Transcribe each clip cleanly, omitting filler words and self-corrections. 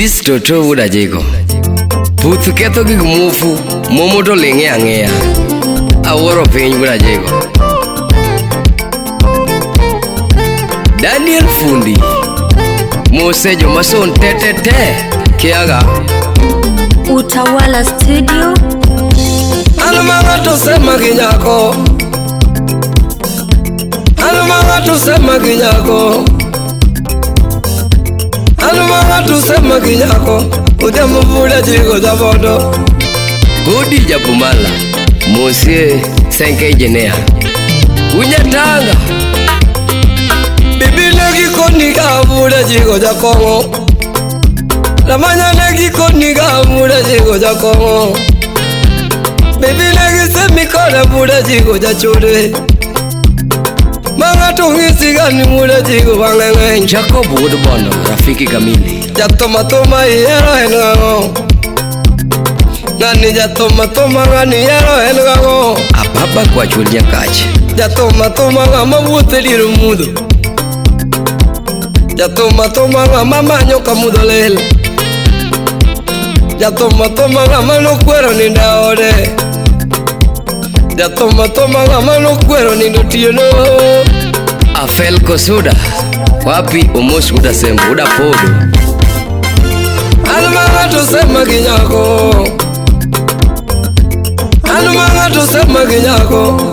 This Toto Uda Jego. Puth ketho gik mufu, momo to ling'e ang'eya. Awuoro piny Uda Jego. Daniel Fundi. Mose Jomason te kiaga. Utawala Studio. Alumanga to sema kinyako. Alumanga to sema kinyako. Alumanga to sema kinyako. Udemo Uda Jego zabodo. Godi Japumala. Mose Senke Jenea. Unyatanga. Bibi legi koniga Uda Jego zakongo. Lamanya legi koniga Uda Jego zakongo. Bibi legi semikona Uda Jego zachore. Manga tungisi gani Uda Jego wangenge. Jacob Woodbono, rafiki kamili. Jatoma yero engango. Nani jatoma ngani yero engango. Apapa kwa chulia kache. Jatoma ngama wote liru mudo. Jatoma ngama manyo kamudo lel. Jatoma ngama no cuero ni daore. Jatoma ngama no cuero ni notieno. Afel Kosuda. Wapi Omos Uda Sembo Uda Podo. Alumanga to sema kinyako. Alumanga to sema kinyako.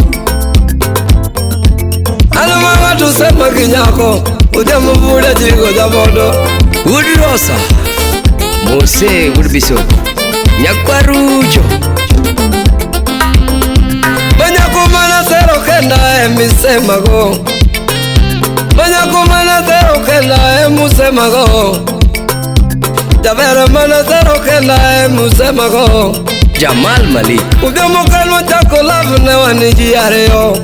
Alumanga to sema kinyako. Udemo Uda Jego zabodo. Wood Rosa. Mose Wood Bisoko. Nyakwarucho. Manyako mana zero kenda emisema go. Manyako mana zero kenda emusema go. Javera mana zero kenda emusema go. Jamal Malik. Udemo kalmo chako love ne waniji areo.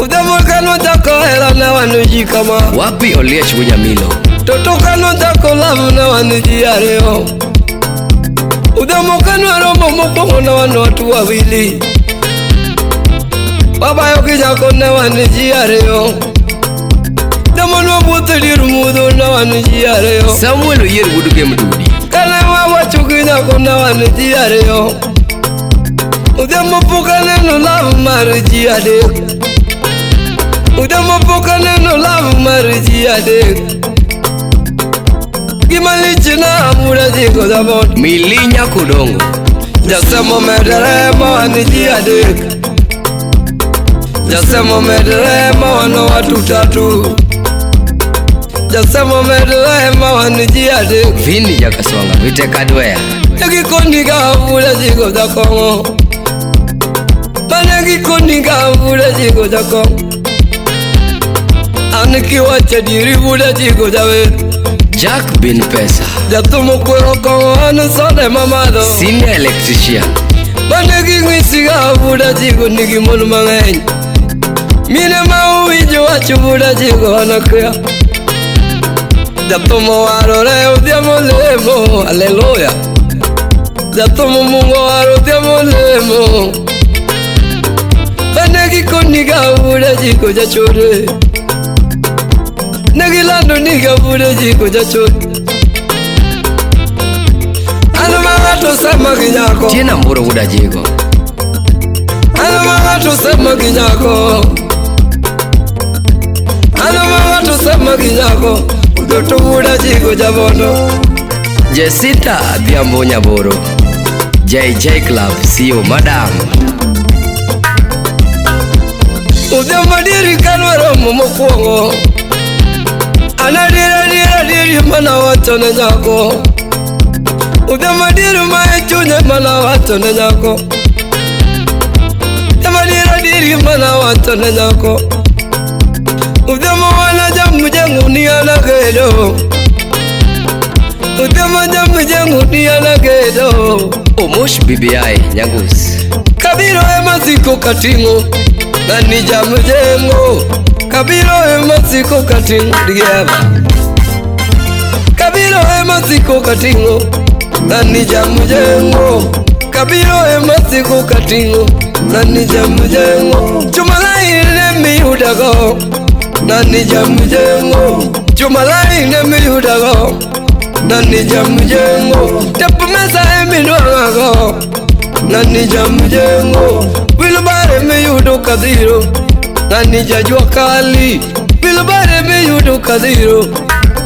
Udemo kalmo chako hera ne waniji kama. Wapi Oliech Bunyamilo. Toto kalmo chako love ne waniji areo. Udemo kalmo romo mopongo ne watu wawili. Baba yoki jako ne waniji areo. Demo no buto liru mudo ne waniji areo. Samuel Oyer Wuduge Mdudi. Kale wawa chuki jako ne waniji areo. Udemo pokane no love mariji ade. Udemo pokane no love mariji ade. Gimalichina Uda Jego zabod. Milinya Kudongo. Jasemo medere ma waniji ade. Jasemo medere ma wano watu tatu. Jasemo medere ma waniji ade. Vini Jakasonga Vite Kadwea. Egi koniga Uda Jego zakongo. Manegi koniga Uda Jego zakongo. Aniki wache diri Uda Jego zawe. Jack Bin Pesa. Jatumo kwero kongo anu sode mamado. Senior Electrician. Manegi ngisiga Uda Jego nigi monu mangeny. Mine mauwijo wacho Uda Jego anakuya. Jatumo warore udhiamo lemo. Hallelujah. Jatumo mungo waro udhiamo lemo. Manegi koniga Uda Jego jachore. Negilando niga Uda Jego jachore. Alumanga to sema kinyako. Tiena Mburo Uda Jego. Alumanga to sema kinyako. Alumanga to sema kinyako. Toto Uda Jego zabodo. Jessica Adhiambo Nyaboro. JJ Club CEO Madam. Udemo diri kanwaro momokwongo. Anadiri mana wacho ne nyako. Udemo diri mae chunye mana wacho ne nyako. Diri mana wacho ne nyako. Udemo wana jamu jengu ni anagedo. Udemo jamu jengu ni anagedo. Omosh BBI Nyagus. Kabiro emasiko katingo. Nani jamu jengu. Kabiro emasiko katingo. Digeba. Kabiro emasiko katingo. Nani jamu jengu. Kabiro emasiko katingo. Nani jamu jengu. Chumalai nemi udago. Nani jamu jengu. Chumalai nemi udago. nani jamujengo tepu mesa eminuangago nani jamujengo wilbare meyudo kadhiro nani jajua kali wilbare meyudo kadhiro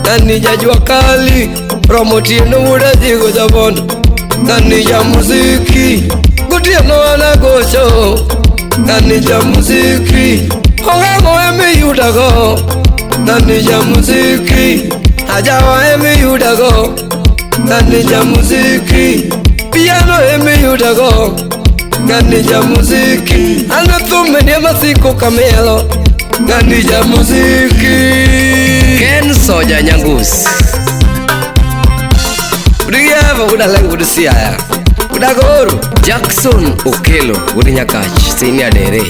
nani jajua kali promotieno muda jigo jabondo nani jamuziki gutieno anagocho nani jamuziki ongango emeyudago nani jamuziki ajawa emeyudago nani jamuziki piano emeyudago nani jamuziki anathume ni masiko kamelo nani jamuziki Ken Soja Nyangus Udiyava udalang udisiaya Udagoro Jackson Okelo Udinyakach Senior Dere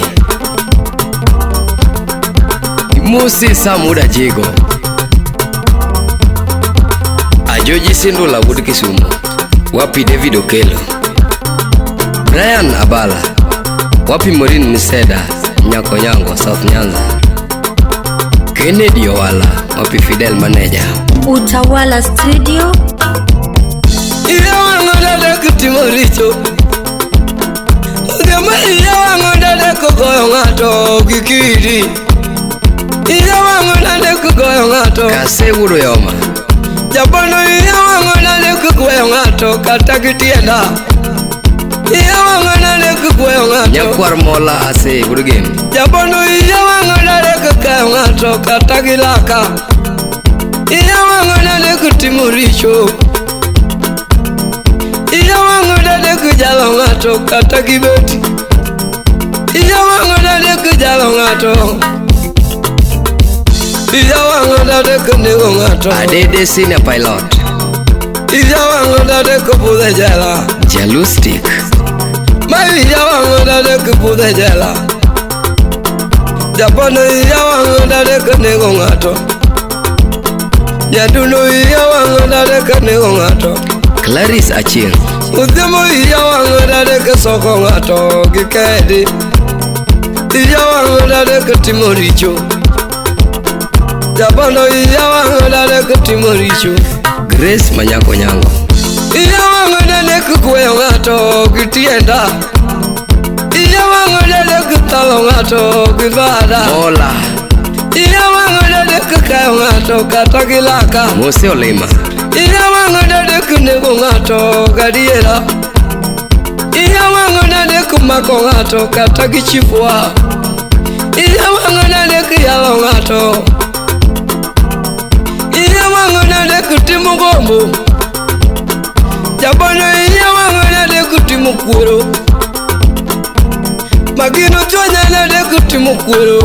Musi Samuda Jego Ajoji Sindula Udikisumu Wapi David Okelo Brian Abala Wapi Maureen Miseda Nyako Nyango South Nyanza Kennedy Owala Wapi Fidel Manager Utawala Studio. Iya wangodade kutimoricho Gema iya wangodade kugoyo ngato kikiri Iya wangodade kugoyo ngato Kase uro yoma Jabono iya wangodade kugoyo ngato kata kitienda Iya wangodade kugoyo ngato Nyakwar mola ase uro game Jabono iya wangodade kugoyo ngato kata kilaka Iya wangodade kutimoricho Iya wangodade kujalo ngato kata kibeti Iya wangodade kujalo ngato Iya wangodade kunego ngato Adede Senior Pilot Iya wangodade kupude jela Jalustic Iya wangodade kupude jela Japono iya wangodade kunego ngato Nyaduno iya wangodade kunego ngato Clarice Achieng Udemo iya wangodade kusoko ngato gikedi Iya wangodade kutimoricho Japono iya wangodade kutimoricho Grace Manyako Nyango Iya wangodade kukweyo ngato gitienda Iya wangodade kutalo ngato givada Mola Iya wangodade kukayo ngato kata kilaka Mose Olema Iya wangodade kunego ngato gadiera Iya wangodade kumako ngato kata kichifua Iya wangodade kuyalo ngato Iya wangodade kutimu gombo Jabono iya wangodade kutimu kuro Magino chwanya nade kutimu kuro